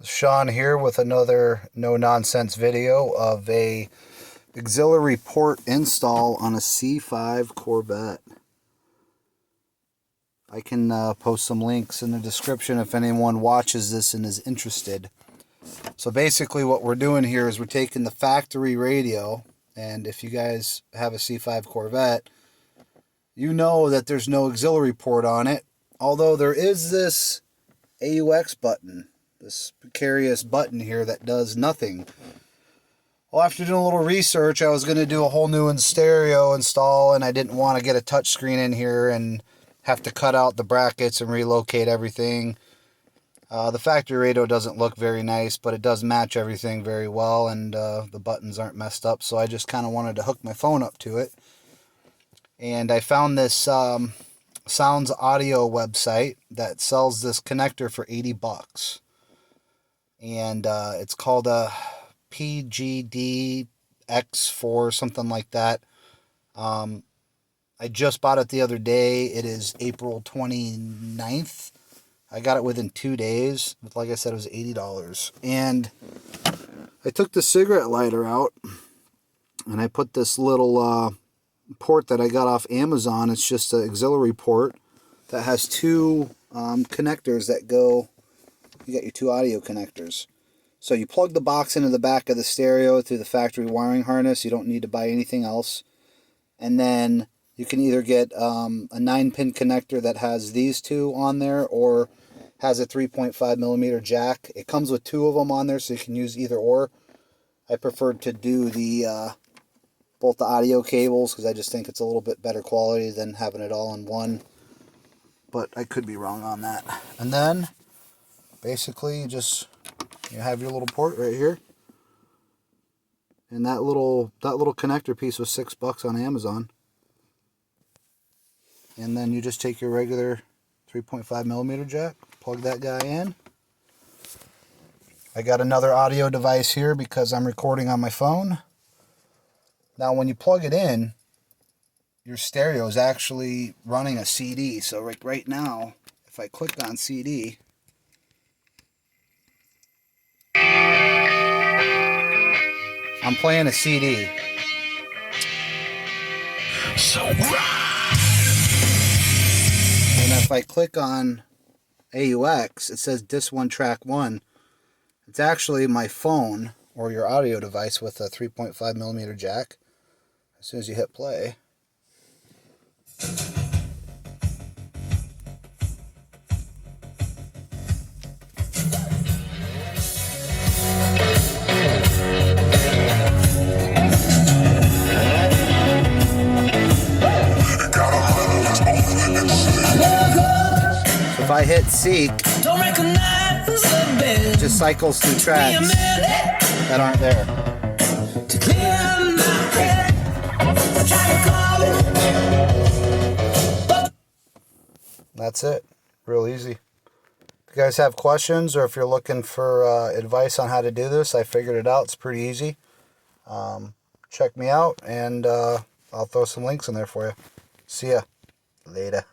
Sean here with another no-nonsense video of a auxiliary port install on a C5 Corvette. I can post some links in the description if anyone watches this and is interested. So basically what we're doing here is we're taking the factory radio, and if you guys have a C5 Corvette, you know that there's no auxiliary port on it, although there is this AUX button, this precarious button here that does nothing. Well, after doing a little research, I was going to do a whole new stereo install, and I didn't want to get a touchscreen in here and have to cut out the brackets and relocate everything. The factory radio doesn't look very nice, but it does match everything very well, and the buttons aren't messed up, so I just kind of wanted to hook my phone up to it. And I found this Sounds Audio website that sells this connector for $80. And it's called a PGD X4, something like that. I just bought it the other day. It is April 29th. I got it within 2 days. Like I said, it was $80. And I took the cigarette lighter out, and I put this little port that I got off Amazon. It's just an auxiliary port that has two connectors that go. You got your two audio connectors. So you plug the box into the back of the stereo through the factory wiring harness. You don't need to buy anything else. And then you can either get a 9-pin connector that has these two on there, or has a 3.5mm jack. It comes with two of them on there, so you can use either or. I preferred to do the both the audio cables because I just think it's a little bit better quality than having it all in one. But I could be wrong on that. And then basically you have your little port right here. And that little connector piece was $6 on Amazon. And then you just take your regular 3.5mm jack, plug that guy in. I got another audio device here because I'm recording on my phone. Now when you plug it in, your stereo is actually running a CD. So right now, if I click on CD, I'm playing a CD. So and if I click on AUX, it says disc 1 track 1. It's actually my phone or your audio device with a 3.5mm jack. As soon as you hit play. If I hit seek, it just cycles through tracks that aren't there. That's it. Real easy. If you guys have questions, or if you're looking for advice on how to do this, I figured it out. It's pretty easy. Check me out, and I'll throw some links in there for you. See ya. Later.